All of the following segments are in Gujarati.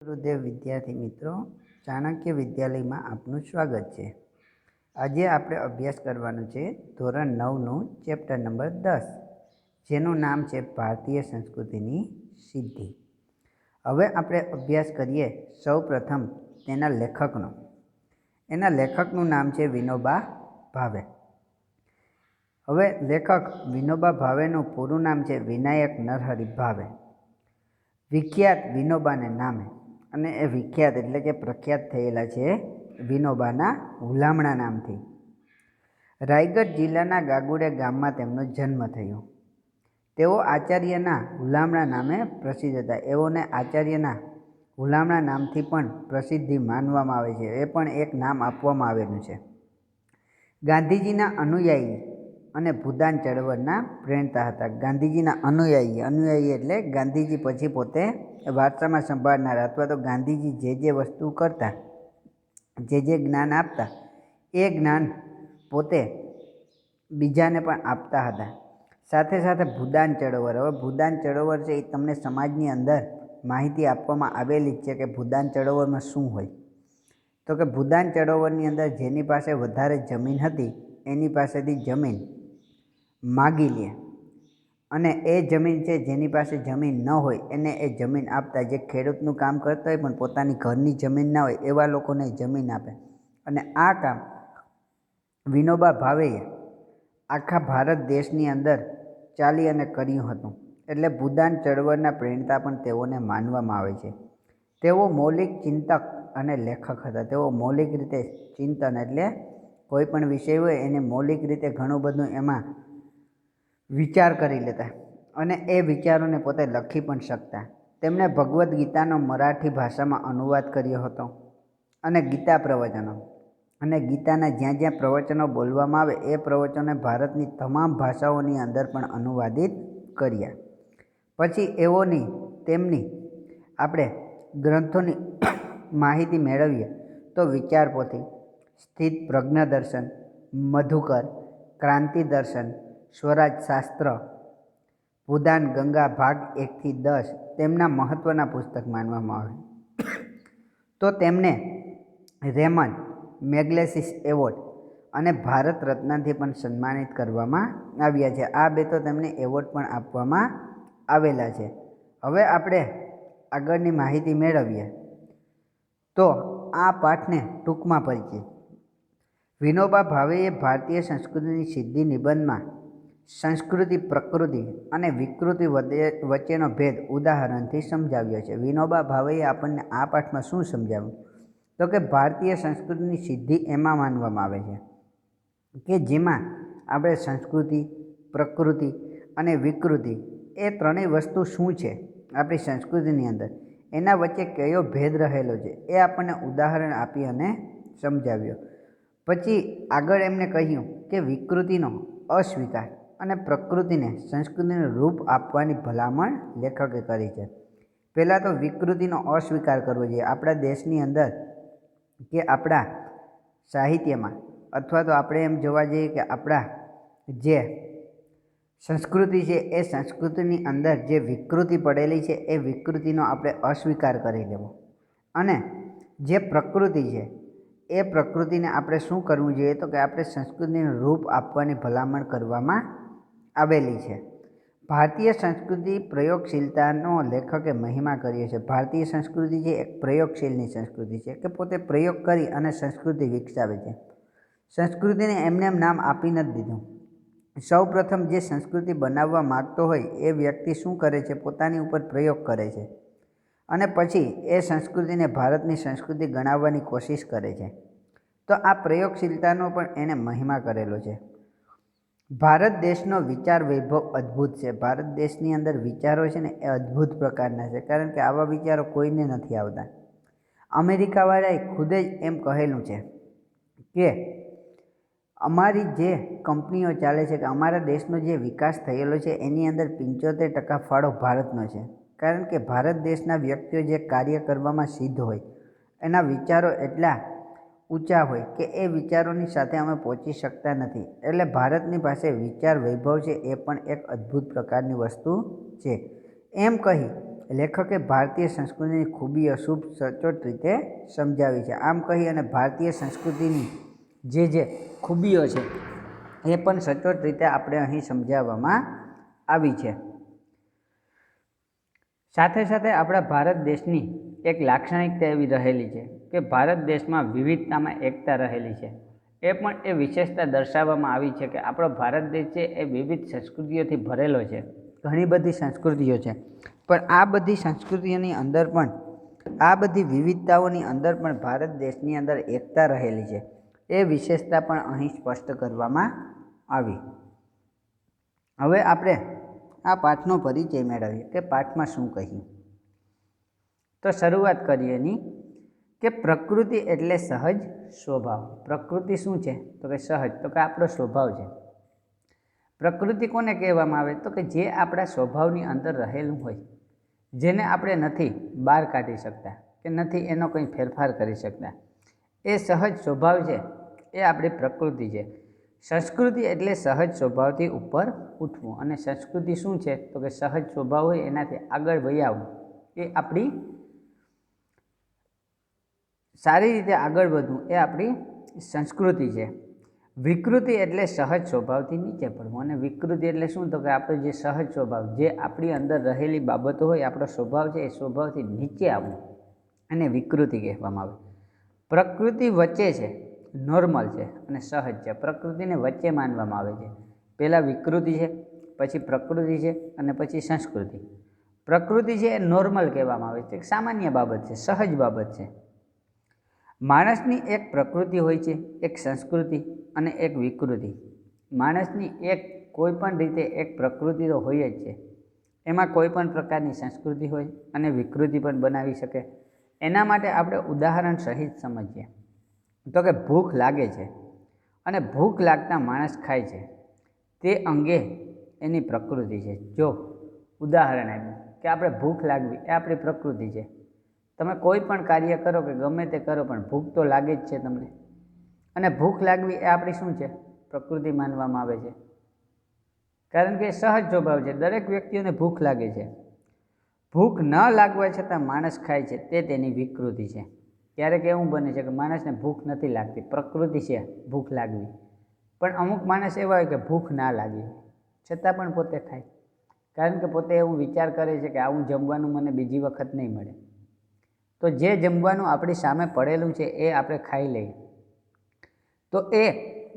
ગુરુદેવ વિદ્યાર્થી મિત્રો, ચાણક્ય વિદ્યાલયમાં આપનું સ્વાગત છે। આજે આપણે અભ્યાસ કરવાનું છે ધોરણ 9નું ચેપ્ટર નંબર 10, જેનું નામ છે ભારતીય સંસ્કૃતિની સિદ્ધિ। હવે આપણે અભ્યાસ કરીએ સૌ પ્રથમ તેના લેખકનો। એના લેખકનું નામ છે વિનોબા ભાવે। હવે લેખક વિનોબા ભાવેનું પૂરું નામ છે વિનાયક નરહરી ભાવે, વિખ્યાત વિનોબાને નામે। અને એ વિખ્યાત એટલે કે પ્રખ્યાત થયેલા છે વિનોબાના હુલામણા નામથી। રાયગઢ જિલ્લાના ગાગુડે ગામમાં તેમનો જન્મ થયો। તેઓ આચાર્યના હુલામણા નામે પ્રસિદ્ધ હતા। એઓને આચાર્યના હુલામણા નામથી પણ પ્રસિદ્ધિ માનવામાં આવે છે, એ પણ એક નામ આપવામાં આવેલું છે। ગાંધીજીના અનુયાયી અને ભૂદાન ચળવળના પ્રેરણા હતા। ગાંધીજીના અનુયાયી એટલે ગાંધીજી પછી પોતે વારસામાં સંભાળનાર, અથવા તો ગાંધીજી જે વસ્તુ કરતા, જે જ્ઞાન આપતા, એ જ્ઞાન પોતે બીજાને પણ આપતા હતા। સાથે સાથે ભૂદાન ચળવળ। હવે ભૂદાન ચળવળ છે એ તમને સમાજની અંદર માહિતી આપવામાં આવેલી જ છે કે ભૂદાન ચળવળમાં શું હોય। તો કે ભૂદાન ચળવળની અંદર જેની પાસે વધારે જમીન હતી એની પાસેથી જમીન માગી લે, અને એ જમીન છે જેની પાસે જમીન ન હોય એને એ જમીન આપતા। જે ખેડૂતનું કામ કરતા હોય પણ પોતાની ઘરની જમીન ના હોય એવા લોકોને જમીન આપે। અને આ કામ વિનોબા ભાવેએ આખા ભારત દેશની અંદર ચાલી અને કર્યું હતું। એટલે ભૂદાન ચળવળના પ્રેરણા પણ તેઓને માનવામાં આવે છે। તેઓ મૌલિક ચિંતક અને લેખક હતા। તેઓ મૌલિક રીતે ચિંતન એટલે કોઈ પણ વિષય હોય એને મૌલિક રીતે ઘણું બધું એમાં વિચાર કરી લેતા અને એ વિચારોને પોતે લખી પણ શકતા। તેમણે ભગવદ્ ગીતાનો મરાઠી ભાષામાં અનુવાદ કર્યો હતો અને ગીતા પ્રવચનો અને ગીતાના જ્યાં જ્યાં પ્રવચનો બોલવામાં આવે એ પ્રવચનોને ભારતની તમામ ભાષાઓની અંદર પણ અનુવાદિત કર્યા। પછી તેમની આપણે ગ્રંથોની માહિતી મેળવીએ તો વિચાર પોથી, સ્થિત પ્રજ્ઞ દર્શન, મધુકર, ક્રાંતિ દર્શન, સ્વરાજ શાસ્ત્ર, ભૂદાન ગંગા ભાગ 1 થી 10 તેમના મહત્ત્વના પુસ્તક માનવામાં આવે। તો તેમને રેમન મેગ્સેસે એવોર્ડ અને ભારત રત્નથી પણ સન્માનિત કરવામાં આવ્યા છે। આ બે તો તેમને એવોર્ડ પણ આપવામાં આવેલા છે। હવે આપણે આગળની માહિતી મેળવીએ તો આ પાઠને ટૂંકમાં પરિચય। વિનોબા ભાવેએ ભારતીય સંસ્કૃતિની સિદ્ધિ નિબંધમાં સંસ્કૃતિ, પ્રકૃતિ અને વિકૃતિ વચ્ચેનો ભેદ ઉદાહરણથી સમજાવ્યો છે। વિનોબા ભાવેએ આપણને આ પાઠમાં શું સમજાવ્યું? તો કે ભારતીય સંસ્કૃતિની સિદ્ધિ એમાં માનવામાં આવે છે કે જેમાં આપણે સંસ્કૃતિ, પ્રકૃતિ અને વિકૃતિ એ ત્રણેય વસ્તુ શું છે આપણી સંસ્કૃતિની અંદર, એના વચ્ચે કયો ભેદ રહેલો છે એ આપણને ઉદાહરણ આપી અને સમજાવ્યો। પછી આગળ એમણે કહ્યું કે વિકૃતિનો અસ્વીકાર અને પ્રકૃતિને સંસ્કૃતિનું રૂપ આપવાની ભલામણ લેખકે કરી છે। પહેલાં તો વિકૃતિનો અસ્વીકાર કરવો જોઈએ। આપણા દેશની અંદર કે આપણા સાહિત્યમાં, અથવા તો આપણે એમ જોવા જઈએ કે આપણા જે સંસ્કૃતિ છે એ સંસ્કૃતિની અંદર જે વિકૃતિ પડેલી છે એ વિકૃતિનો આપણે અસ્વીકાર કરી લેવો, અને જે પ્રકૃતિ છે એ પ્રકૃતિને આપણે શું કરવું જોઈએ તો કે આપણે સંસ્કૃતિનું રૂપ આપવાની ભલામણ કરવામાં આવેલી છે। ભારતીય સંસ્કૃતિ પ્રયોગશીલતાનો લેખકે મહિમા કર્યો છે। ભારતીય સંસ્કૃતિ જે એક પ્રયોગશીલની સંસ્કૃતિ છે કે પોતે પ્રયોગ કરી અને સંસ્કૃતિ વિકસાવે છે। સંસ્કૃતિને એમને નામ આપી નથી દીધું। સૌ પ્રથમ જે સંસ્કૃતિ બનાવવા માગતો હોય એ વ્યક્તિ શું કરે છે, પોતાની ઉપર પ્રયોગ કરે છે અને પછી એ સંસ્કૃતિને ભારતની સંસ્કૃતિ ગણાવવાની કોશિશ કરે છે। તો આ પ્રયોગશીલતાનો પણ એણે મહિમા કરેલો છે। ભારત દેશનો વિચાર વૈભવ અદ્ભુત છે। ભારત દેશની અંદર વિચારો છે ને એ અદ્ભુત પ્રકારના છે, કારણ કે આવા વિચારો કોઈને નથી આવતા। અમેરિકાવાળાએ ખુદ જ એમ કહેલું છે કે અમારી જે કંપનીઓ ચાલે છે, કે અમારા દેશનો જે વિકાસ થયેલો છે એની અંદર 75% ફાળો ભારતનો છે, કારણ કે ભારત દેશના વ્યક્તિઓ જે કાર્ય કરવામાં સિદ્ધ હોય, એના વિચારો એટલા ઊંચા હોય કે એ વિચારોની સાથે અમે પહોંચી શકતા નથી। એટલે ભારતની પાસે વિચાર વૈભવ છે એ પણ એક અદ્ભુત પ્રકારની વસ્તુ છે। એમ કહી લેખકે ભારતીય સંસ્કૃતિની ખૂબી અશુભ સચોટ રીતે સમજાવી છે. આમ કહી અને ભારતીય સંસ્કૃતિની જે ખૂબીઓ છે એ પણ સચોટ રીતે આપણે અહીં સમજાવવામાં આવી છે. સાથે સાથે આપણા ભારત દેશની એક લાક્ષણિકતા એવી રહેલી છે કે ભારત દેશમાં વિવિધતામાં એકતા રહેલી છે. એ પણ એ વિશેષતા દર્શાવવામાં આવી છે કે આપણો ભારત દેશ છે એ વિવિધ સંસ્કૃતિઓથી ભરેલો છે. ઘણી બધી સંસ્કૃતિઓ છે, પણ આ બધી સંસ્કૃતિઓની અંદર પણ, આ બધી વિવિધતાઓની અંદર પણ ભારત દેશની અંદર એકતા રહેલી છે. એ વિશેષતા પણ અહીં સ્પષ્ટ કરવામાં આવી. હવે આપણે આ પાઠનો પરિચય મેળવીએ કે પાઠમાં શું કહ્યું. તો શરૂઆત કરીએ એની કે પ્રકૃતિ એટલે સહજ સ્વભાવ. પ્રકૃતિ શું છે? તો કે સહજ, તો કે આપણો સ્વભાવ છે. પ્રકૃતિ કોને કહેવામાં આવે? તો કે જે આપણા સ્વભાવની અંદર રહેલું હોય, જેને આપણે નથી બહાર કાઢી શકતા કે નથી એનો કંઈ ફેરફાર કરી શકતા, એ સહજ સ્વભાવ છે, એ આપણી પ્રકૃતિ છે. સંસ્કૃતિ એટલે સહજ સ્વભાવથી ઉપર ઉઠવું. અને સંસ્કૃતિ શું છે? તો કે સહજ સ્વભાવ હોય એનાથી આગળ વહી આવવું, એ આપણી સારી રીતે આગળ વધવું, એ આપણી સંસ્કૃતિ છે. વિકૃતિ એટલે સહજ સ્વભાવથી નીચે પડવું. અને વિકૃતિ એટલે શું? તો કે આપણો જે સહજ સ્વભાવ, જે આપણી અંદર રહેલી બાબતો હોય, આપણો સ્વભાવ છે, એ સ્વભાવથી નીચે આવવું અને વિકૃતિ કહેવામાં આવે. પ્રકૃતિ વચ્ચે છે, નોર્મલ છે અને સહજ છે. પ્રકૃતિને વચ્ચે માનવામાં આવે છે. પહેલાં વિકૃતિ છે, પછી પ્રકૃતિ છે અને પછી સંસ્કૃતિ. પ્રકૃતિ છે એ નોર્મલ કહેવામાં આવે છે, સામાન્ય બાબત છે, સહજ બાબત છે. માણસની એક પ્રકૃતિ હોય છે, એક સંસ્કૃતિ અને એક વિકૃતિ. માણસની એક કોઈ પણ રીતે એક પ્રકૃતિ તો હોય જ છે. એમાં કોઈ પણ પ્રકારની સંસ્કૃતિ હોય અને વિકૃતિ પણ બનાવી શકે. એના માટે આપણે ઉદાહરણ સહિત સમજીએ તો કે ભૂખ લાગે છે અને ભૂખ લાગતા માણસ ખાય છે, તે અંગે એની પ્રકૃતિ છે. જો ઉદાહરણ આપ્યું કે આપણે ભૂખ લાગવી એ આપણી પ્રકૃતિ છે. તમે કોઈ પણ કાર્ય કરો કે ગમે તે કરો પણ ભૂખ તો લાગે જ છે તમને. અને ભૂખ લાગવી એ આપણી શું છે? પ્રકૃતિ માનવામાં આવે છે. કારણ કે સહજ સ્વભાવ છે, દરેક વ્યક્તિઓને ભૂખ લાગે છે. ભૂખ ન લાગવા છતાં માણસ ખાય છે, તે તેની વિકૃતિ છે. ક્યારેક એવું બને છે કે માણસને ભૂખ નથી લાગતી, પ્રકૃતિ છે ભૂખ લાગવી, પણ અમુક માણસ એવા હોય કે ભૂખ ના લાગી છતાં પણ પોતે ખાય. કારણ કે પોતે એવું વિચાર કરે છે કે આવું જમવાનું મને બીજી વખત નહીં મળે. તો જે જમવાનું આપણી સામે પડેલું છે એ આપણે ખાઈ લઈએ, તો એ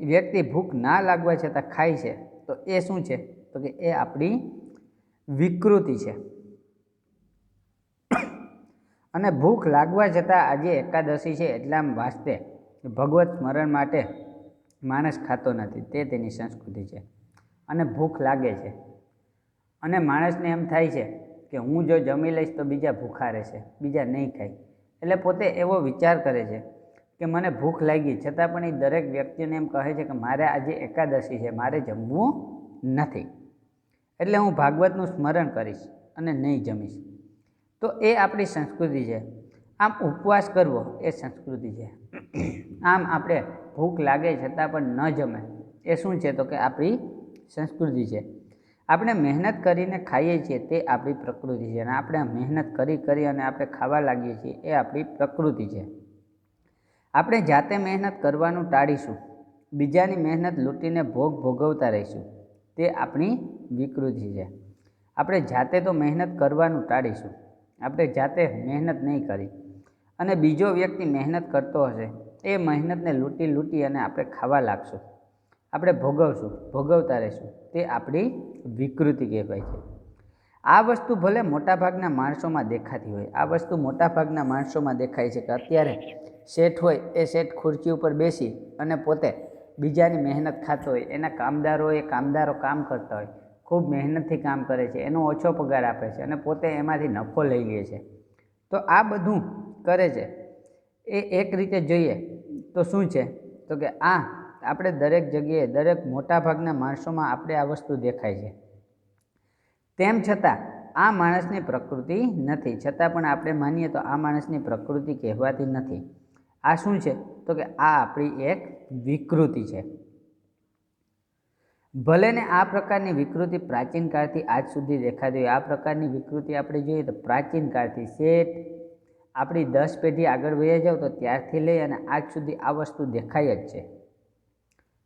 વ્યક્તિ ભૂખ ના લાગવા છતાં ખાય છે, તો એ શું છે? તો કે એ આપણી વિકૃતિ છે. અને ભૂખ લાગવા છતાં આજે એકાદશી છે એટલા વાસ્તે ભગવત સ્મરણ માટે માણસ ખાતો નથી, તે તેની સંસ્કૃતિ છે. અને ભૂખ લાગે છે અને માણસને એમ થાય છે કે હું જો જમી લઈશ તો બીજા ભૂખા રહેશે, બીજા નહીં ખાય. એટલે પોતે એવો વિચાર કરે છે કે મને ભૂખ લાગી, છતાં પણ એ દરેક વ્યક્તિને એમ કહે છે કે મારે આજે એકાદશી છે, મારે જમવું નથી, એટલે હું ભાગવતનું સ્મરણ કરીશ અને નહીં જમીશ. તો એ આપણી સંસ્કૃતિ છે. આમ ઉપવાસ કરવો એ સંસ્કૃતિ છે. આમ આપણે ભૂખ લાગે છતાં પણ ન જમે એ શું છે? તો કે આપણી સંસ્કૃતિ છે. આપણે મહેનત કરીને ખાઈએ છીએ તે આપણી પ્રકૃતિ છે. અને આપણે મહેનત કરી અને આપણે ખાવા લાગીએ છીએ એ આપણી પ્રકૃતિ છે. આપણે જાતે મહેનત કરવાનું ટાળીશું, બીજાની મહેનત લૂંટીને ભોગ ભોગવતા રહીશું, તે આપણી વિકૃતિ છે. આપણે જાતે તો મહેનત કરવાનું ટાળીશું, આપણે જાતે મહેનત નહીં કરી અને બીજો વ્યક્તિ મહેનત કરતો હશે, એ મહેનતને લૂંટી અને આપણે ખાવા લાગશું, આપણે ભોગવતા રહીશું, તે આપણી વિકૃતિ કહેવાય છે. આ વસ્તુ ભલે મોટાભાગના માણસોમાં દેખાતી હોય, આ વસ્તુ મોટાભાગના માણસોમાં દેખાય છે કે અત્યારે શેઠ હોય એ શેઠ ખુરશી ઉપર બેસી અને પોતે બીજાની મહેનત ખાતો હોય, એના કામદારો કામ કરતા હોય, ખૂબ મહેનતથી કામ કરે છે, એનો ઓછો પગાર આપે છે અને પોતે એમાંથી નફો લઈ લે છે. તો આ બધું કરે છે એ એક રીતે જોઈએ તો શું છે? તો કે આ આપણે દરેક જગ્યાએ, દરેક મોટાભાગના માણસોમાં આપણે આ વસ્તુ દેખાય છે. તેમ છતાં આ માણસની પ્રકૃતિ નથી, છતાં પણ આપણે માનીએ તો આ માણસની પ્રકૃતિ કહેવાતી નથી. આ શું છે? તો કે આ આપણી એક વિકૃતિ છે. ભલે ને આ પ્રકારની વિકૃતિ પ્રાચીન કાળથી આજ સુધી દેખાતી હોય, આ પ્રકારની વિકૃતિ આપણે જોઈએ તો પ્રાચીન કાળથી શેઠ આપણી 10 પેઢી આગળ વયા જાવ તો ત્યારથી લઈ અને આજ સુધી આ વસ્તુ દેખાય જ છે.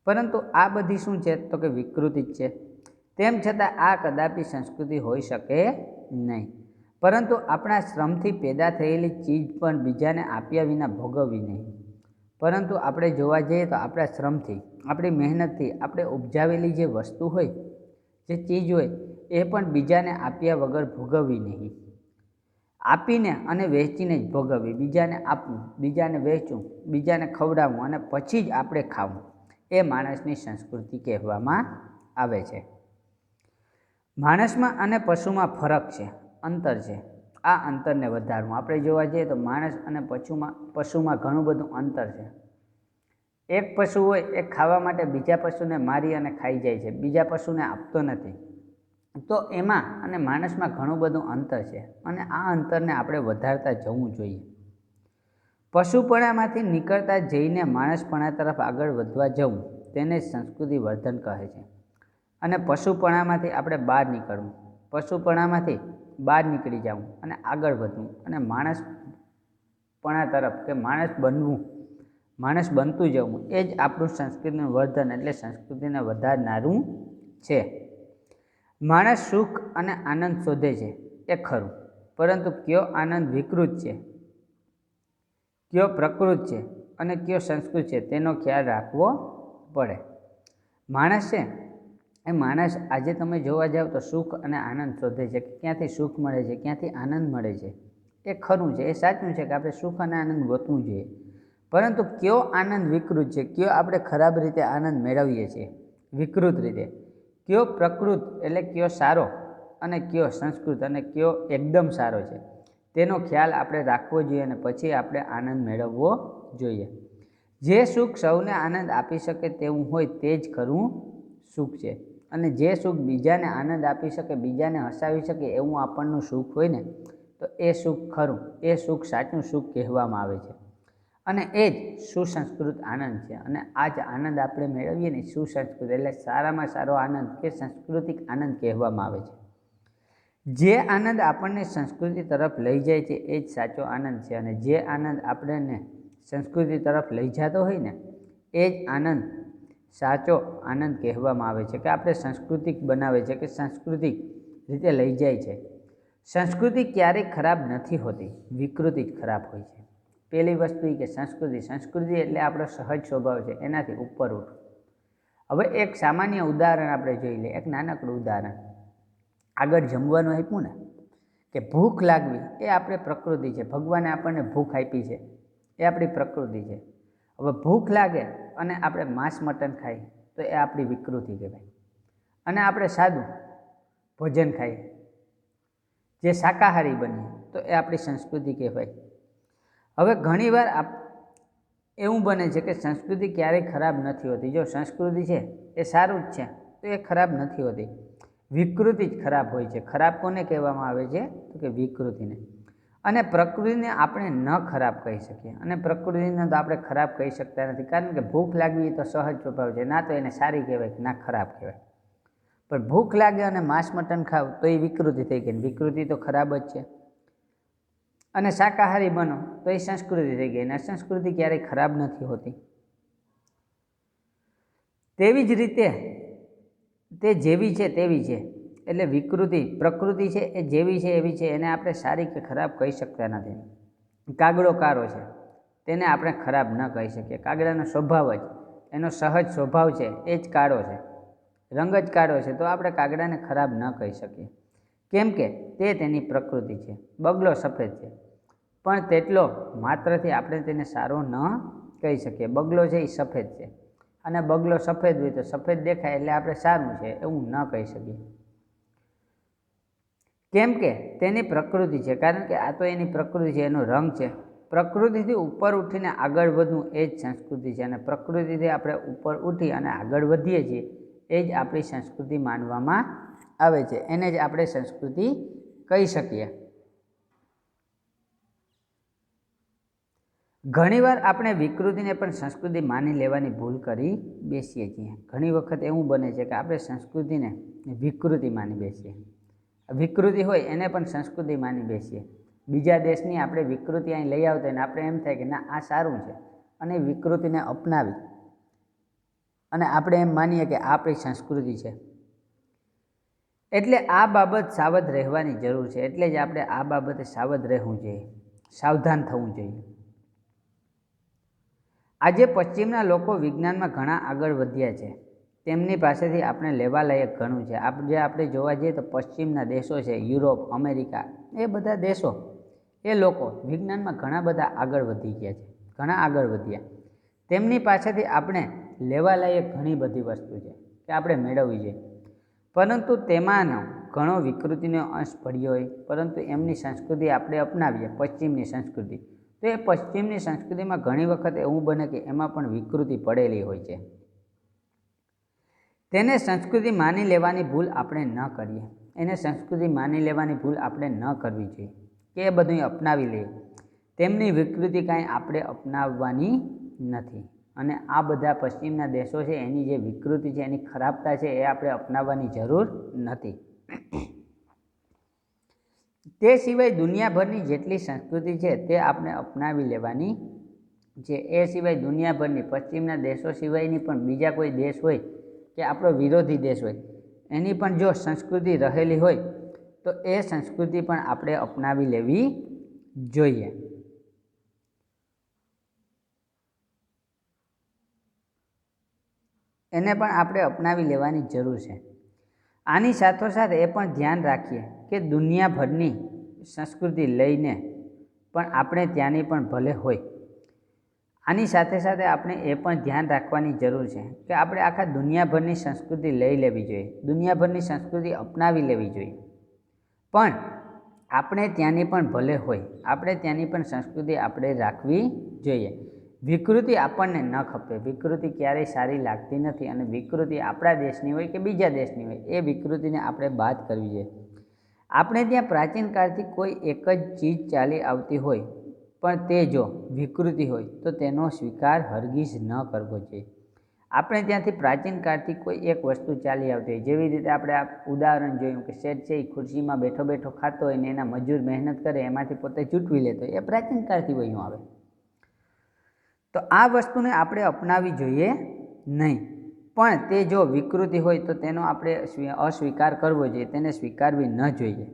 પરંતુ આ બધી શું છે તો કે વિકૃતિ જ છે. તેમ છતાં આ કદાપી સંસ્કૃતિ હોઈ શકે નહીં. પરંતુ આપણા શ્રમથી પેદા થયેલી ચીજ પણ બીજાને આપ્યા વિના ભોગવવી નહીં. પરંતુ આપણે જોવા જઈએ તો આપણા શ્રમથી, આપણી મહેનતથી આપણે ઉપજાવેલી જે વસ્તુ હોય, જે ચીજ હોય, એ પણ બીજાને આપ્યા વગર ભોગવવી નહીં. આપીને અને વહેંચીને જ ભોગવવી. બીજાને આપવું, બીજાને વહેંચવું, બીજાને ખવડાવવું અને પછી જ આપણે ખાવું, એ માણસની સંસ્કૃતિ કહેવામાં આવે છે. માણસમાં અને પશુમાં ફરક છે, અંતર છે. આ અંતરને વધારવું. આપણે જોવા જઈએ તો માણસ અને પશુમાં ઘણું બધું અંતર છે. એક પશુ હોય એ ખાવા માટે બીજા પશુને મારી અને ખાઈ જાય છે, બીજા પશુને આપતો નથી. તો એમાં અને માણસમાં ઘણું બધું અંતર છે અને આ અંતરને આપણે વધારતા જવું જોઈએ. પશુપણામાંથી નીકળતા જઈને માણસપણા તરફ આગળ વધવા જવું, તેને સંસ્કૃતિ વર્ધન કહે છે. અને પશુપણામાંથી આપણે બહાર નીકળવું, પશુપણામાંથી બહાર નીકળી જવું અને આગળ વધવું અને માણસપણા તરફ કે માણસ બનતું જવું, એ જ આપણું સંસ્કૃતિનું વર્ધન એટલે સંસ્કૃતિને વધારનારું છે. માણસ સુખ અને આનંદ શોધે છે એ ખરું, પરંતુ કયો આનંદ વિકૃત છે, કયો પ્રકૃત છે અને કયો સંસ્કૃત છે તેનો ખ્યાલ રાખવો પડે. માણસ છે એ માણસ આજે તમે જોવા જાવ તો સુખ અને આનંદ શોધે છે કે ક્યાંથી સુખ મળે છે, ક્યાંથી આનંદ મળે છે. એ ખરું છે, એ સાચું છે કે આપણે સુખ અને આનંદ ગોતવું જોઈએ. પરંતુ કયો આનંદ વિકૃત છે, કયો આપણે ખરાબ રીતે આનંદ મેળવીએ છીએ વિકૃત રીતે, કયો પ્રકૃત એટલે કયો સારો અને કયો સંસ્કૃત અને કયો એકદમ સારો છે, તેનો ખ્યાલ આપણે રાખવો જોઈએ અને પછી આપણે આનંદ મેળવવો જોઈએ. જે સુખ સૌને આનંદ આપી શકે તેવું હોય તે જ ખરું સુખ છે. અને જે સુખ બીજાને આનંદ આપી શકે, બીજાને હસાવી શકે એવું આપણનું સુખ હોય ને, તો એ સુખ ખરું, એ સુખ સાચું સુખ કહેવામાં આવે છે. અને એ જ સુસંસ્કૃત આનંદ છે. અને આ જ આનંદ આપણે મેળવીએ ને, સુસંસ્કૃત એટલે સારામાં સારો આનંદ કે સાંસ્કૃતિક આનંદ કહેવામાં આવે છે. જે આનંદ આપણને સંસ્કૃતિ તરફ લઈ જાય છે એ જ સાચો આનંદ છે. અને જે આનંદ આપણને સંસ્કૃતિ તરફ લઈ જતો હોય ને, એ જ આનંદ સાચો આનંદ કહેવામાં આવે છે, કે આપણે સાંસ્કૃતિક બનાવે છે, કે સાંસ્કૃતિક રીતે લઈ જાય છે. સંસ્કૃતિ ક્યારેય ખરાબ નથી હોતી, વિકૃતિ જ ખરાબ હોય છે. પહેલી વસ્તુ એ કે સંસ્કૃતિ એટલે આપણો સહજ સ્વભાવ છે, એનાથી ઉપર ઉઠવું. હવે એક સામાન્ય ઉદાહરણ આપણે જોઈ લઈએ, એક નાનકડું ઉદાહરણ. આગળ જમવાનું આપ્યું ને, કે ભૂખ લાગવી એ આપણે પ્રકૃતિ છે. ભગવાને આપણને ભૂખ આપી છે, એ આપણી પ્રકૃતિ છે. હવે ભૂખ લાગે અને આપણે માંસ મટન ખાઈએ તો એ આપણી વિકૃતિ કહેવાય. અને આપણે સાદું ભોજન ખાઈએ, જે શાકાહારી બનીએ, તો એ આપણી સંસ્કૃતિ કહેવાય. હવે ઘણીવાર એવું બને છે કે સંસ્કૃતિ ક્યારેય ખરાબ નથી હોતી. જો સંસ્કૃતિ છે એ સારું જ છે તો એ ખરાબ નથી હોતી, વિકૃતિ જ ખરાબ હોય છે. ખરાબ કોને કહેવામાં આવે છે તો કે વિકૃતિને. અને પ્રકૃતિને આપણે ન ખરાબ કહી શકીએ, અને પ્રકૃતિને તો આપણે ખરાબ કહી શકતા નથી, કારણ કે ભૂખ લાગવી એ તો સહજ સ્વભાવ છે. ના તો એને સારી કહેવાય કે ના ખરાબ કહેવાય. પણ ભૂખ લાગે અને માંસ મટન ખાવ તો એ વિકૃતિ થઈ ગઈ, વિકૃતિ તો ખરાબ જ છે. અને શાકાહારી બનો તો એ સંસ્કૃતિ થઈ ગઈ, અને સંસ્કૃતિ ક્યારેય ખરાબ નથી હોતી. તેવી જ રીતે તે જેવી છે તેવી છે, એટલે વિકૃતિ પ્રકૃતિ છે એ જેવી છે એવી છે, એને આપણે સારી કે ખરાબ કહી શકતા નથી. કાગડો કાળો છે, તેને આપણે ખરાબ ન કહી શકીએ. કાગડાનો સ્વભાવ જ, એનો સહજ સ્વભાવ છે એ જ કાળો છે, રંગ જ કાળો છે, તો આપણે કાગડાને ખરાબ ન કહી શકીએ, કેમ કે તે તેની પ્રકૃતિ છે. બગલો સફેદ છે, પણ તેટલો માત્રથી આપણે તેને સારો ન કહી શકીએ. બગલો છે એ સફેદ છે, અને બગલો સફેદ હોય તો સફેદ દેખાય એટલે આપણે સારું છે એવું ન કહી શકીએ, કેમ કે તેની પ્રકૃતિ છે. કારણ કે આ તો એની પ્રકૃતિ છે, એનો રંગ છે. પ્રકૃતિથી ઉપર ઉઠીને આગળ વધવું એ જ સંસ્કૃતિ છે. અને પ્રકૃતિથી આપણે ઉપર ઉઠી અને આગળ વધીએ છીએ એ જ આપણી સંસ્કૃતિ માનવામાં આવે છે, એને જ આપણે સંસ્કૃતિ કહી શકીએ. ઘણીવાર આપણે વિકૃતિને પણ સંસ્કૃતિ માની લેવાની ભૂલ કરી બેસીએ છીએ. ઘણી વખત એવું બને છે કે આપણે સંસ્કૃતિને વિકૃતિ માની બેસીએ. વિકૃતિ હોય એને પણ સંસ્કૃતિ માની બેસીએ. બીજા દેશની આપણે વિકૃતિ અહીં લઈ આવતા હોય ને આપણે એમ થાય કે ના આ સારું છે અને વિકૃતિને અપનાવી અને આપણે એમ માનીએ કે આ આપણી સંસ્કૃતિ છે. એટલે આ બાબત સાવધ રહેવાની જરૂર છે. એટલે જ આપણે આ બાબતે સાવધ રહેવું જોઈએ, સાવધાન થવું જોઈએ. આજે પશ્ચિમના લોકો વિજ્ઞાનમાં ઘણા આગળ વધ્યા છે. તેમની પાસેથી આપણે લેવાલાયક ઘણું છે. જે આપણે જોવા જઈએ તો પશ્ચિમના દેશો છે, યુરોપ, અમેરિકા, એ બધા દેશો, એ લોકો વિજ્ઞાનમાં ઘણા બધા આગળ વધી ગયા છે, ઘણા આગળ વધ્યા. તેમની પાસેથી આપણે લેવાલાયક ઘણી બધી વસ્તુ છે કે આપણે મેળવવી જોઈએ. પરંતુ તેમાંનો ઘણો વિકૃતિનો અંશ ભળ્યો હોય. પરંતુ એમની સંસ્કૃતિ આપણે અપનાવીએ, પશ્ચિમની સંસ્કૃતિ, તો એ પશ્ચિમની સંસ્કૃતિમાં ઘણી વખત એવું બને કે એમાં પણ વિકૃતિ પડેલી હોય છે. તેને સંસ્કૃતિ માની લેવાની ભૂલ આપણે ન કરીએ. એને સંસ્કૃતિ માની લેવાની ભૂલ આપણે ન કરવી જોઈએ કે એ બધું અપનાવી લઈએ. તેમની વિકૃતિ કાંઈ આપણે અપનાવવાની નથી. અને આ બધા પશ્ચિમના દેશો છે એની જે વિકૃતિ છે, એની ખરાબતા છે, એ આપણે અપનાવવાની જરૂર નથી. તે સિવાય દુનિયાભરની જેટલી સંસ્કૃતિ છે તે આપણે અપનાવી લેવાની છે. એ સિવાય દુનિયાભરની પશ્ચિમના દેશો સિવાયની પણ બીજા કોઈ દેશ હોય કે આપણો વિરોધી દેશ હોય, એની પણ જો સંસ્કૃતિ રહેલી હોય તો એ સંસ્કૃતિ પણ આપણે અપનાવી લેવી જોઈએ. એને પણ આપણે અપનાવી લેવાની જરૂર છે. આની સાથોસાથ એ પણ ધ્યાન રાખીએ કે દુનિયાભરની સંસ્કૃતિ લઈને પણ આપણે ત્યાંની પણ ભલે હોય. આની સાથે સાથે આપણે એ પણ ધ્યાન રાખવાની જરૂર છે કે આપણે આખા દુનિયાભરની સંસ્કૃતિ લઈ લેવી જોઈએ, દુનિયાભરની સંસ્કૃતિ અપનાવી લેવી જોઈએ. પણ આપણે ત્યાંની પણ ભલે હોય, આપણે ત્યાંની પણ સંસ્કૃતિ આપણે રાખવી જોઈએ. વિકૃતિ આપણને ન ખપે. વિકૃતિ ક્યારેય સારી લાગતી નથી. અને વિકૃતિ આપણા દેશની હોય કે બીજા દેશની હોય, એ વિકૃતિને આપણે બાદ કરવી જોઈએ. આપણે ત્યાં પ્રાચીન કાળથી કોઈ એક જ ચીજ ચાલી આવતી હોય પણ તે જો વિકૃતિ હોય તો તેનો સ્વીકાર હરગીઝ ન કરવો જોઈએ. આપણે ત્યાંથી પ્રાચીન કાળથી કોઈ એક વસ્તુ ચાલી આવતી હોય, જેવી રીતે આપણે આ ઉદાહરણ જોયું કે શેઠ છે એ ખુરશીમાં બેઠો બેઠો ખાતો હોય ને એના મજૂર મહેનત કરે એમાંથી પોતે ચૂંટવી લેતો હોય, એ પ્રાચીન કાળથી વયું આવે. તો આ વસ્તુને આપણે અપનાવી જોઈએ નહીં. પણ તે જો વિકૃતિ હોય તો તેનો આપણે અસ્વીકાર કરવો જોઈએ, તેને સ્વીકારવી ન જોઈએ.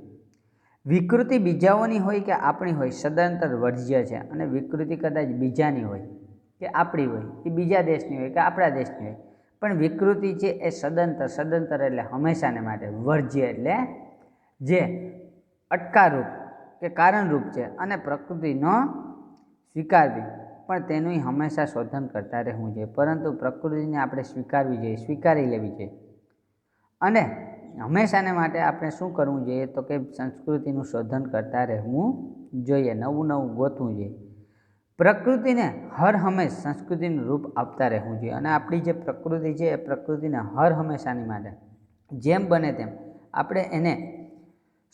વિકૃતિ બીજાઓની હોય કે આપણી હોય, સદંતર વર્જ્ય છે. અને વિકૃતિ કદાચ બીજાની હોય કે આપણી હોય, કે બીજા દેશની હોય કે આપણા દેશની હોય, પણ વિકૃતિ છે એ સદંતર એટલે હંમેશાને માટે, વર્જ્ય એટલે જે અટકારૂપ કે કારણરૂપ છે, અને પ્રકૃતિનો સ્વીકારવી પણ તેનું હંમેશા શોધન કરતા રહેવું જોઈએ. પરંતુ પ્રકૃતિને આપણે સ્વીકારવી જોઈએ, સ્વીકારી લેવી જોઈએ. અને હંમેશાને માટે આપણે શું કરવું જોઈએ તો કે સંસ્કૃતિનું શોધન કરતા રહેવું જોઈએ, નવું નવું ગોતવું જોઈએ. પ્રકૃતિને હર હંમેશ સંસ્કૃતિનું રૂપ આપતા રહેવું જોઈએ. અને આપણી જે પ્રકૃતિ છે એ પ્રકૃતિને હર હંમેશાની માટે જેમ બને તેમ આપણે એને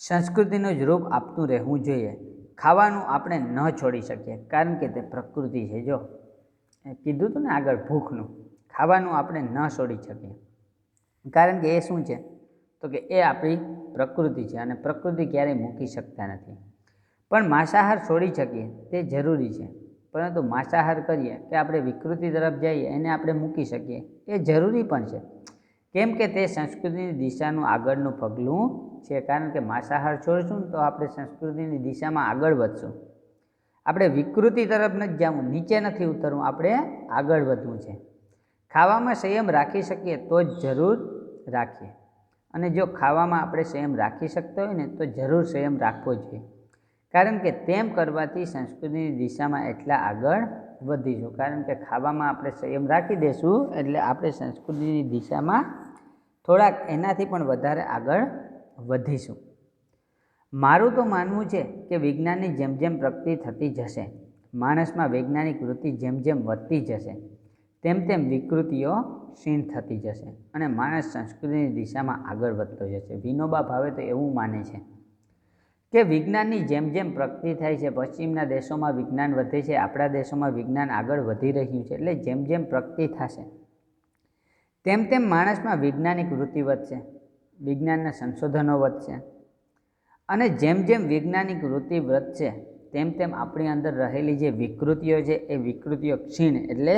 સંસ્કૃતિનું જ રૂપ આપતું રહેવું જોઈએ. ખાવાનું આપણે ન છોડી શકીએ કારણ કે તે પ્રકૃતિ છે. જો કીધું હતું ને આગળ ભૂખનું, ખાવાનું આપણે ન છોડી શકીએ કારણ કે એ શું છે તો કે એ આપણી પ્રકૃતિ છે અને પ્રકૃતિ ક્યારેય મૂકી શકતા નથી. પણ માંસાહાર છોડી શકીએ તે જરૂરી છે. પરંતુ માંસાહાર કરીએ કે આપણે વિકૃતિ તરફ જઈએ એને આપણે મૂકી શકીએ એ જરૂરી પણ છે. કેમ કે તે સંસ્કૃતિની દિશાનું આગળનું પગલું છે. કારણ કે માંસાહાર છોડશું ને તો આપણે સંસ્કૃતિની દિશામાં આગળ વધશું. આપણે વિકૃતિ તરફ નથી જવું, નીચે નથી ઉતરવું, આપણે આગળ વધવું છે. ખાવામાં સંયમ રાખી શકીએ તો જ જરૂર રાખીએ. અને જો ખાવામાં આપણે સંયમ રાખી શકતા હોય ને તો જરૂર સંયમ રાખવો જોઈએ. કારણ કે તેમ કરવાથી સંસ્કૃતિની દિશામાં એટલા આગળ વધીશું. કારણ કે ખાવામાં આપણે સંયમ રાખી દઈશું એટલે આપણે સંસ્કૃતિની દિશામાં થોડાક એનાથી પણ વધારે આગળ વધીશું. મારું તો માનવું છે કે વિજ્ઞાનની જેમ જેમ પ્રગતિ થતી જશે, માણસમાં વૈજ્ઞાનિક વૃત્તિ જેમ જેમ વધતી જશે, તેમ તેમ વિકૃતિઓ ક્ષીણ થતી જશે અને માણસ સંસ્કૃતિની દિશામાં આગળ વધતો જશે. વિનોબા ભાવે તો એવું માને છે કે વિજ્ઞાનની જેમ જેમ પ્રગતિ થાય છે, પશ્ચિમના દેશોમાં વિજ્ઞાન વધે છે, આપણા દેશોમાં વિજ્ઞાન આગળ વધી રહ્યું છે, એટલે જેમ જેમ પ્રગતિ થશે તેમ તેમ માણસમાં વૈજ્ઞાનિક વૃત્તિ વધશે, વિજ્ઞાનના સંશોધનો વધશે, અને જેમ જેમ વૈજ્ઞાનિક વૃત્તિ વધશે તેમ તેમ આપણી અંદર રહેલી જે વિકૃતિઓ છે એ વિકૃતિઓ ક્ષીણ એટલે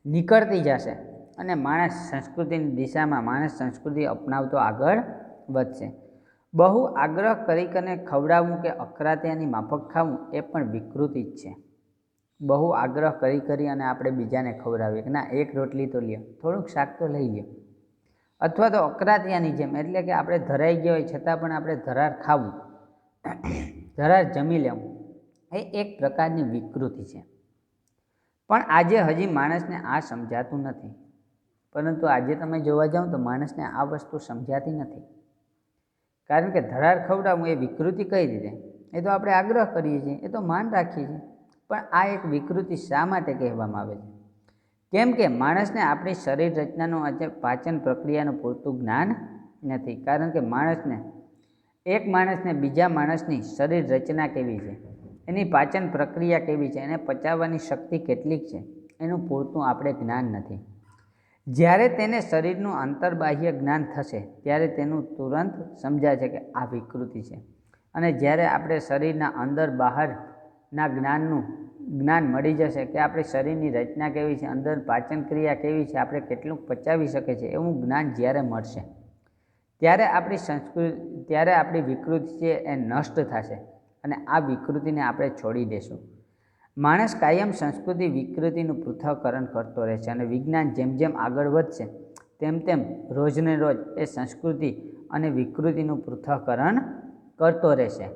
નીકળતી જશે અને માણસ સંસ્કૃતિની દિશામાં માણસ સંસ્કૃતિ અપનાવતો આગળ વધશે. બહુ આગ્રહ કરીને ખવડાવવું કે અકરાતિયાની માફક ખાવું એ પણ વિકૃતિ જ છે. બહુ આગ્રહ કરી અને આપણે બીજાને ખવડાવીએ કે ના એક રોટલી તો લ્યો, થોડુંક શાક તો લઈ લ્યો, અથવા તો અકરાતિયાની જેમ એટલે કે આપણે ધરાઈ ગયા હોય છતાં પણ આપણે ધરાર ખાવું, ધરાર જમી લેવું, એ એક પ્રકારની વિકૃતિ છે. પણ આજે હજી માણસને આ સમજાતું નથી. પરંતુ આજે તમે જોવા જાઓ તો માણસને આ વસ્તુ સમજાતી નથી. કારણ કે ધરાર ખવડાવવું એ વિકૃતિ કઈ રીતે? એ તો આપણે આગ્રહ કરીએ છીએ, એ તો માન રાખીએ છીએ, પણ આ એક વિકૃતિ શા માટે કહેવામાં આવે છે? કેમ કે માણસને આપણી શરીર રચનાનું આજે પાચન પ્રક્રિયાનું પૂરતું જ્ઞાન નથી. કારણ કે એક માણસને બીજા માણસની શરીર રચના કેવી છે, એની પાચન પ્રક્રિયા કેવી છે, એને પચાવવાની શક્તિ કેટલીક છે, એનું પૂરતું આપણે જ્ઞાન નથી. જ્યારે તેને શરીરનું અંતર્બાહ્ય જ્ઞાન થશે ત્યારે તેનું તુરંત સમજાય છે કે આ વિકૃતિ છે. અને જ્યારે આપણે શરીરના અંદર બહારના જ્ઞાન મળી જશે કે આપણી શરીરની રચના કેવી છે, અંદર પાચન ક્રિયા કેવી છે, આપણે કેટલું પચાવી શકે છે, એવું જ્ઞાન જ્યારે મળશે ત્યારે આપણી વિકૃતિ છે એ નષ્ટ થશે અને આ વિકૃતિને આપણે છોડી દેશું. માણસ કાયમ સંસ્કૃતિ વિકૃતિનું પૃથ્થકરણ કરતો રહેશે અને વિજ્ઞાન જેમ જેમ આગળ વધશે તેમ તેમ રોજને રોજ એ સંસ્કૃતિ અને વિકૃતિનું પૃથ્થકરણ કરતો રહેશે,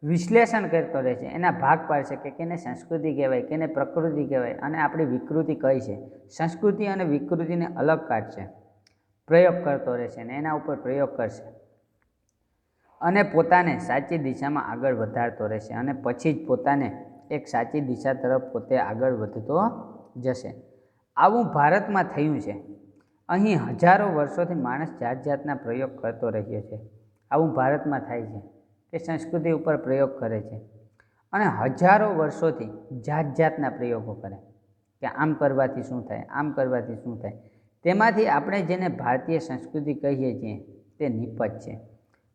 વિશ્લેષણ કરતો રહેશે, એના ભાગ પાડશે કે કેને સંસ્કૃતિ કહેવાય, કેને પ્રકૃતિ કહેવાય અને આપણી વિકૃતિ કઈ છે. સંસ્કૃતિ અને વિકૃતિને અલગ કાઢશે, પ્રયોગ કરતો રહેશે અને એના ઉપર પ્રયોગ કરશે અને પોતાને સાચી દિશામાં આગળ વધારતો રહેશે અને પછી જ પોતાને એક સાચી દિશા તરફ પોતે આગળ વધતો જશે. આવું ભારતમાં થયું છે. અહીં હજારો વર્ષોથી માણસ જાત જાતના પ્રયોગ કરતો રહ્યો છે. આવું ભારતમાં થાય છે કે સંસ્કૃતિ ઉપર પ્રયોગ કરે છે અને હજારો વર્ષોથી જાત જાતના પ્રયોગો કરે કે આમ કરવાથી શું થાય, આમ કરવાથી શું થાય. તેમાંથી આપણે જેને ભારતીય સંસ્કૃતિ કહીએ છીએ તે નિપજ છે.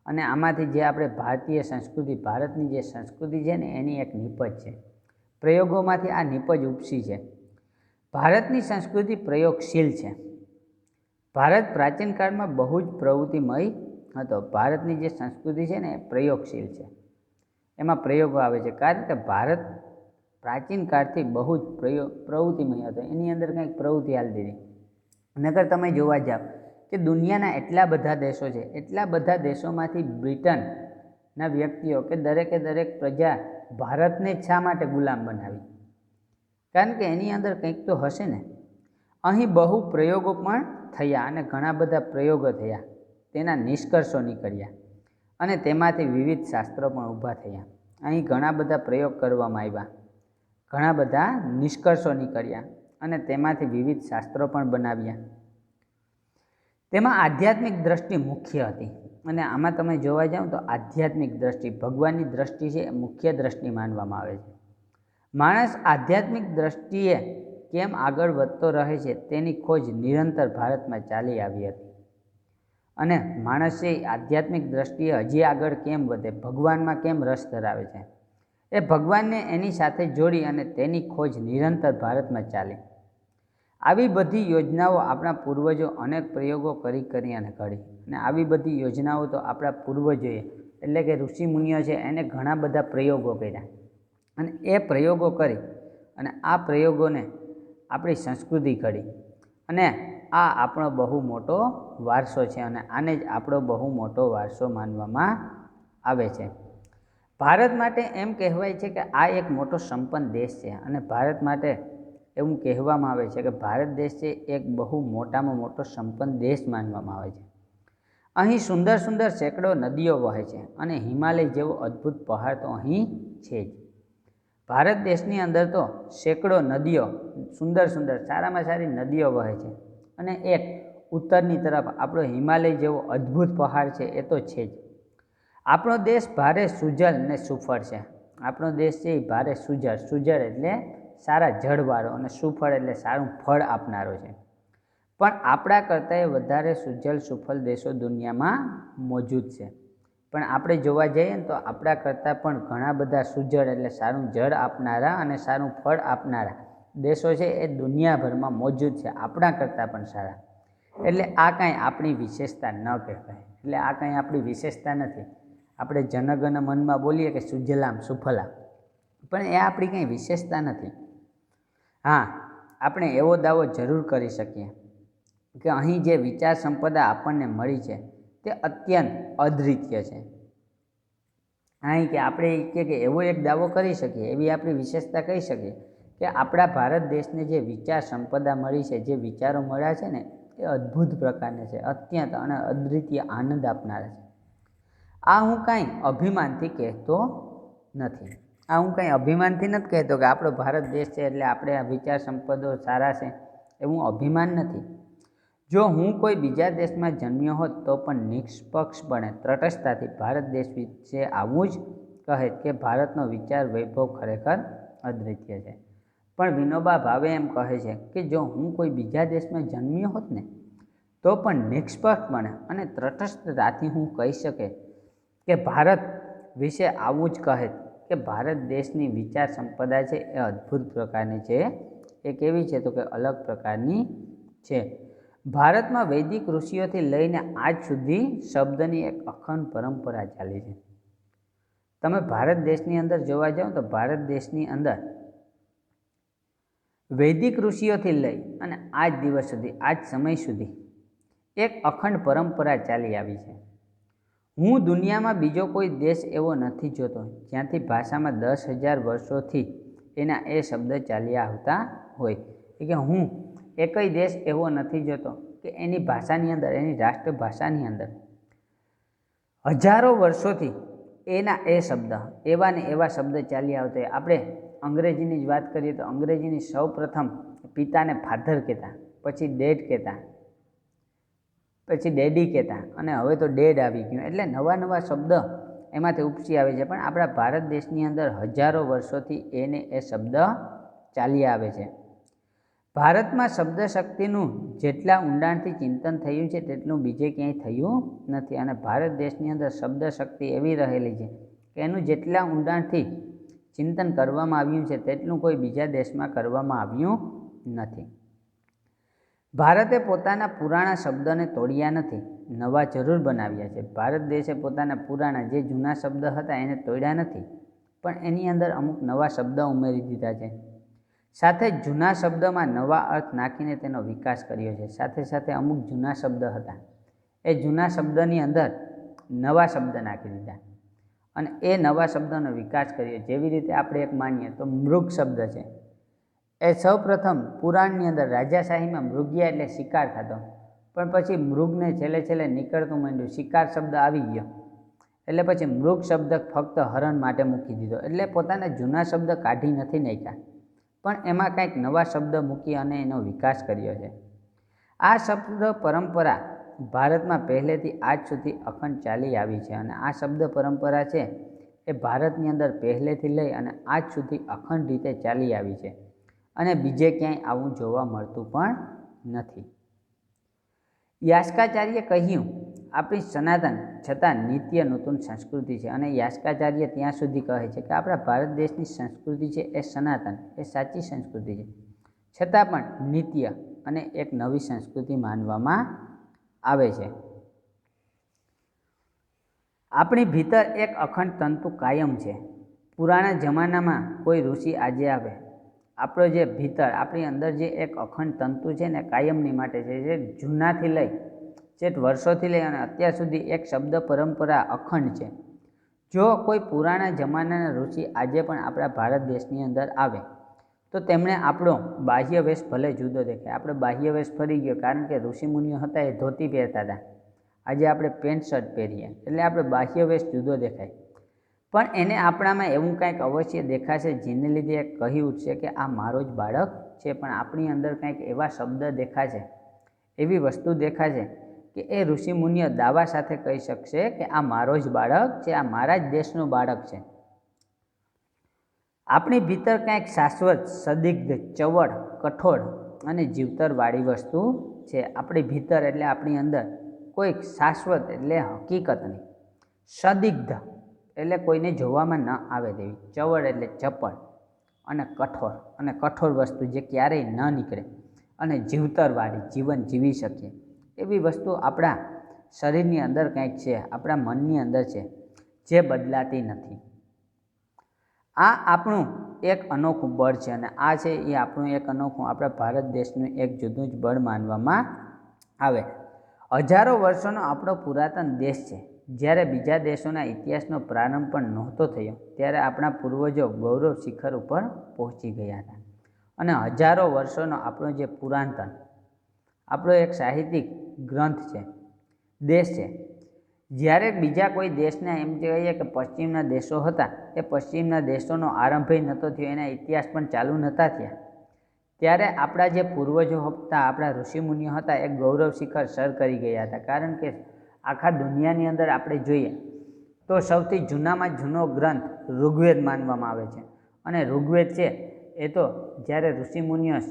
અને આમાંથી જે આપણે ભારતીય સંસ્કૃતિ, ભારતની જે સંસ્કૃતિ છે ને એની એક નિપજ છે. પ્રયોગોમાંથી આ નિપજ ઉપસી છે. ભારતની સંસ્કૃતિ પ્રયોગશીલ છે. ભારત પ્રાચીન કાળમાં બહુ જ પ્રવૃત્તિમય હતો. ભારતની જે સંસ્કૃતિ છે ને એ પ્રયોગશીલ છે, એમાં પ્રયોગો આવે છે. કારણ કે ભારત પ્રાચીન કાળથી બહુ જ પ્રવૃત્તિમય હતો, એની અંદર કંઈક પ્રવૃત્તિ હાલતી હતી. નકર તમે જોવા જાઓ કે દુનિયાના એટલા બધા દેશો છે, એટલા બધા દેશોમાંથી બ્રિટનના વ્યક્તિઓ કે દરેક પ્રજા ભારતને જ શા માટે ગુલામ બનાવી? કારણ કે એની અંદર કંઈક તો હશે ને. અહીં બહુ પ્રયોગો પણ થયા અને ઘણા બધા પ્રયોગો થયા, તેના નિષ્કર્ષો નીકળ્યા અને તેમાંથી વિવિધ શાસ્ત્રો પણ ઊભા થયા. અહીં ઘણા બધા પ્રયોગ કરવામાં આવ્યા, ઘણા બધા નિષ્કર્ષો નીકળ્યા અને તેમાંથી વિવિધ શાસ્ત્રો પણ બનાવ્યા. તેમાં આધ્યાત્મિક દ્રષ્ટિ મુખ્ય હતી અને આમાં તમે જોવા જાઓ તો આધ્યાત્મિક દ્રષ્ટિ, ભગવાનની દ્રષ્ટિ છે એ મુખ્ય દ્રષ્ટિ માનવામાં આવે છે. માણસ આધ્યાત્મિક દ્રષ્ટિએ કેમ આગળ વધતો રહે છે તેની ખોજ નિરંતર ભારતમાં ચાલી આવી હતી. અને માણસે આધ્યાત્મિક દ્રષ્ટિએ હજી આગળ કેમ વધે, ભગવાનમાં કેમ રસ ધરાવે છે, એ ભગવાનને એની સાથે જોડી અને તેની ખોજ નિરંતર ભારતમાં ચાલી. આવી બધી યોજનાઓ આપણા પૂર્વજો અનેક પ્રયોગો કરી અને ઘડી. અને આવી બધી યોજનાઓ તો આપણા પૂર્વજોએ એટલે કે ઋષિમુનિઓ છે એને ઘણા બધા પ્રયોગો કર્યા અને એ પ્રયોગો કરી અને આ પ્રયોગોને આપણી સંસ્કૃતિ ઘડી અને આ આપણો બહુ મોટો વારસો છે અને આને જ આપણો બહુ મોટો વારસો માનવામાં આવે છે. ભારત માટે એમ કહેવાય છે કે આ એક મોટો સંપન્ન દેશ છે અને ભારત માટે એવું કહેવામાં આવે છે કે ભારત દેશ છે એક બહુ મોટામાં મોટો સંપન્ન દેશ માનવામાં આવે છે. અહીં સુંદર સુંદર સેંકડો નદીઓ વહે છે અને હિમાલય જેવો અદ્ભુત પહાડ તો અહીં છે જ. ભારત દેશની અંદર તો સેંકડો નદીઓ, સુંદર સુંદર સારામાં સારી નદીઓ વહે છે અને એક ઉત્તરની તરફ આપણો હિમાલય જેવો અદ્ભુત પહાડ છે એ તો છે જ. આપણો દેશ ભારે સુજલ ને સુફળ છે. આપણો દેશ છે એ ભારે સુજળ, સુજળ એટલે સારા જળવાળો અને સુફળ એટલે સારું ફળ આપનારો છે. પણ આપણા કરતાં વધારે સુજલ સુફળ દેશો દુનિયામાં મોજૂદ છે. પણ આપણે જોવા જઈએ ને તો આપણા કરતાં પણ ઘણા બધા સુજળ એટલે સારું જળ આપનારા અને સારું ફળ આપનારા દેશો છે એ દુનિયાભરમાં મોજૂદ છે, આપણા કરતાં પણ સારા. એટલે આ કાંઈ આપણી વિશેષતા ન કહેવાય, એટલે આ કાંઈ આપણી વિશેષતા નથી. આપણે જનગણ મનમાં બોલીએ કે સુજલામ સુફલામ, પણ એ આપણી કંઈ વિશેષતા નથી. હા, આપણે એવો દાવો જરૂર કરી શકીએ કે અહીં જે વિચાર સંપદા આપણને મળી છે તે અત્યંત અદ્વિતીય છે. અહીં કે આપણે કે એવો એક દાવો કરી શકીએ, એવી આપણી વિશેષતા કહી શકીએ કે આપણા ભારત દેશને જે વિચાર સંપદા મળી છે, જે વિચારો મળ્યા છે ને એ અદ્ભુત પ્રકારના છે, અત્યંત અને અદ્વિતીય આનંદ આપનારા છે. આ હું કાંઈ અભિમાનથી કહેતો નથી. આ હું કાંઈ અભિમાનથી નથી કહેતો કે આપણો ભારત દેશ છે એટલે આપણે આ વિચાર સંપદો સારા છે, એવું અભિમાન નથી. જો હું કોઈ બીજા દેશમાં જન્મ્યો હોત તો પણ નિષ્પક્ષપણે તટસ્થતાથી ભારત દેશ વિશે આવું જ કહે કે ભારતનો વિચાર વૈભવ ખરેખર અદ્વિતીય છે. પણ વિનોબા ભાવે એમ કહે છે કે જો હું કોઈ બીજા દેશમાં જન્મ્યો હોત ને તો પણ નિષ્પક્ષપણે અને તટસ્થતાથી હું કહી શકે કે ભારત વિશે આવું જ કહે કે ભારત દેશની વિચાર સંપદા છે એ અદ્ભુત પ્રકારની છે. એ કેવી છે તો કે અલગ પ્રકારની છે. ભારતમાં વૈદિક ઋષિઓથી લઈને આજ સુધી શબ્દની એક અખંડ પરંપરા ચાલી છે. તમે ભારત દેશની અંદર જોવા જાઓ તો ભારત દેશની અંદર વૈદિક ઋષિઓથી લઈ અને આજ દિવસ સુધી, આજ સમય સુધી એક અખંડ પરંપરા ચાલી આવી છે. હું દુનિયામાં બીજો કોઈ દેશ એવો નથી જોતો જ્યાંથી ભાષામાં 10,000 વર્ષોથી એના એ શબ્દ ચાલ્યા આવતા હોય. કે હું એકય દેશ એવો નથી જોતો કે એની ભાષાની અંદર, એની રાષ્ટ્રભાષાની અંદર હજારો વર્ષોથી એના એ શબ્દ, એવા ને એવા શબ્દ ચાલી આવતા હોય. આપણે અંગ્રેજીની જ વાત કરીએ તો અંગ્રેજીની સૌ પ્રથમ પિતાને ફાધર કહેતા, પછી ડેડ કહેતા, પછી ડેડી કહેતા, અને હવે તો ડેડ આવી ગયું. એટલે નવા નવા શબ્દ એમાંથી ઉપસી આવે છે. પણ આપણા ભારત દેશની અંદર હજારો વર્ષોથી એને એ શબ્દ ચાલી આવે છે. ભારતમાં શબ્દ શક્તિનું જેટલા ઊંડાણથી ચિંતન થયું છે તેટલું બીજે ક્યાંય થયું નથી. અને ભારત દેશની અંદર શબ્દ શક્તિ એવી રહેલી છે કે એનું જેટલા ઊંડાણથી ચિંતન કરવામાં આવ્યું છે તેટલું કોઈ બીજા દેશમાં કરવામાં આવ્યું નથી. ભારતે પોતાના પુરાણા શબ્દને તોડ્યા નથી, નવા જરૂર બનાવ્યા છે. ભારત દેશે પોતાના પુરાણા જે જૂના શબ્દ હતા એને તોડ્યા નથી, પણ એની અંદર અમુક નવા શબ્દ ઉમેરી દીધા છે. સાથે જ જૂના શબ્દમાં નવા અર્થ નાખીને તેનો વિકાસ કર્યો છે. સાથે સાથે અમુક જૂના શબ્દ હતા એ જૂના શબ્દની અંદર નવા શબ્દ નાખી દીધા અને એ નવા શબ્દનો વિકાસ કર્યો. જેવી રીતે આપણે એક માનીએ તો મૃગ શબ્દ છે એ સૌ પ્રથમ પુરાણની અંદર રાજાશાહીમાં મૃગયા એટલે શિકાર થતો, પણ પછી મૃગને છેલ્લે છેલ્લે નીકળતું માંડ્યું, શિકાર શબ્દ આવી ગયો એટલે પછી મૃગ શબ્દ ફક્ત હરણ માટે મૂકી દીધો. એટલે પોતાના જૂના શબ્દ કાઢી નથી નાખ્યા, પણ એમાં કંઈક નવા શબ્દ મૂકી અને એનો વિકાસ કર્યો છે. આ શબ્દ પરંપરા ભારતમાં પહેલેથી આજ સુધી અખંડ ચાલી આવી છે. અને આ શબ્દ પરંપરા છે એ ભારતની અંદર પહેલેથી લઈ અને આજ સુધી અખંડ રીતે ચાલી આવી છે અને બીજે ક્યાંય આવું જોવા મળતું પણ નથી. યાસ્કાચાર્ય કહ્યું આપણી સનાતન છતાં નિત્ય નૂતન સંસ્કૃતિ છે. અને યાસ્કાચાર્ય ત્યાં સુધી કહે છે કે આપણા ભારત દેશની સંસ્કૃતિ છે એ સનાતન, એ સાચી સંસ્કૃતિ છે, છતાં પણ નિત્ય અને એક નવી સંસ્કૃતિ માનવામાં આવે છે. આપણી ભીતર એક અખંડ તંતુ કાયમ છે. પુરાણા જમાનામાં કોઈ ઋષિ આજે આવે, આપણો જે ભીતર, આપણી અંદર જે એક અખંડ તંતુ છે ને કાયમની માટે છે, જે જૂનાથી લઈ ચેટ વર્ષોથી લઈ અને અત્યાર સુધી એક શબ્દ પરંપરા અખંડ છે. જો કોઈ પુરાણા જમાનાના ઋષિ આજે પણ આપણા ભારત દેશની અંદર આવે તો તેમણે આપણો બાહ્ય વેશ ભલે જુદો દેખાય, આપણો બાહ્ય વેશ ફરી ગયો, કારણ કે ઋષિમુનિઓ હતા એ ધોતી પહેરતા હતા, આજે આપણે પેન્ટ શર્ટ પહેરીએ એટલે આપણે બાહ્ય વેશ જુદો દેખાય. પણ એને આપણામાં એવું કંઈક અવશ્ય દેખાશે જેને લીધે કહી ઉઠશે કે આ મારો જ બાળક છે. પણ આપણી અંદર કંઈક એવા શબ્દ દેખાશે, એવી વસ્તુ દેખાશે કે એ ઋષિમુનિઓ દાવા સાથે કહી શકશે કે આ મારો જ બાળક છે, આ મારા જ દેશનું બાળક છે. આપણી ભીતર કંઈક શાશ્વત, સદિગ્ધ, ચવડ, કઠોળ અને જીવતરવાળી વસ્તુ છે. આપણી ભીતર એટલે આપણી અંદર કોઈક શાશ્વત એટલે હકીકતની, સદિગ્ધ એટલે કોઈને જોવામાં ન આવે તેવી, ચવડ એટલે ચપળ, અને કઠોર વસ્તુ જે ક્યારેય ન નીકળે, અને જીવતરવાળી, જીવન જીવી શકીએ એવી વસ્તુ આપણા શરીરની અંદર કંઈક છે, આપણા મનની અંદર છે, જે બદલાતી નથી. આ આપણું એક અનોખું બળ છે, અને આ છે એ આપણું એક અનોખું, આપણા ભારત દેશનું એક જુદું જ બળ માનવામાં આવે. હજારો વર્ષોનો આપણો પુરાતન દેશ છે. જ્યારે બીજા દેશોના ઇતિહાસનો પ્રારંભ પણ નહોતો થયો ત્યારે આપણા પૂર્વજો ગૌરવ શિખર ઉપર પહોંચી ગયા હતા. અને હજારો વર્ષોનો આપણો જે પુરાતન, આપણો એક સાહિત્યિક ગ્રંથ છે, દેશ છે. જ્યારે બીજા કોઈ દેશને એમ કહીએ કે પશ્ચિમના દેશો હતા, એ પશ્ચિમના દેશોનો આરંભ નહોતો થયો, એના ઇતિહાસ પણ ચાલુ નહોતા થયા, ત્યારે આપણા જે પૂર્વજો હતા, આપણા ઋષિમુનિઓ હતા, એ ગૌરવ શિખર સર કરી ગયા હતા. કારણ કે આખા દુનિયાની અંદર આપણે જોઈએ તો સૌથી જૂનામાં જૂનો ગ્રંથ ઋગ્વેદ માનવામાં આવે છે. અને ઋગ્વેદ છે એ તો જ્યારે ઋષિમુનિઓ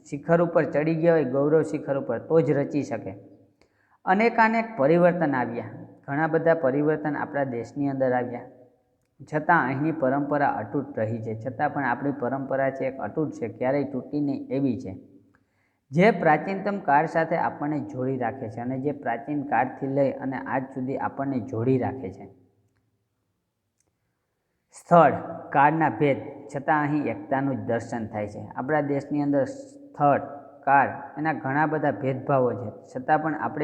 શિખર ઉપર ચડી ગયા હોય, ગૌરવ શિખર ઉપર, તો જ રચી શકે. અનેકાનેક પરિવર્તન આવ્યા, ઘણા બધા પરિવર્તન આપણા દેશની અંદર આવ્યા, છતાં અહીંની પરંપરા અતૂટ રહી છે. છતાં પણ આપણી પરંપરા છે એક અતૂટ છે, ક્યારેય તૂટી નહીં એવી છે, જે પ્રાચીનતમ કાળ સાથે આપણને જોડી રાખે છે, અને જે પ્રાચીન કાળથી લઈ અને આજ સુધી આપણને જોડી રાખે છે. સ્થળ કાળના ભેદ છતાં અહીં એકતાનું જ દર્શન થાય છે. આપણા દેશની અંદર સ્થળ કાળ એના ઘણા બધા ભેદભાવો છે, છતાં પણ આપણે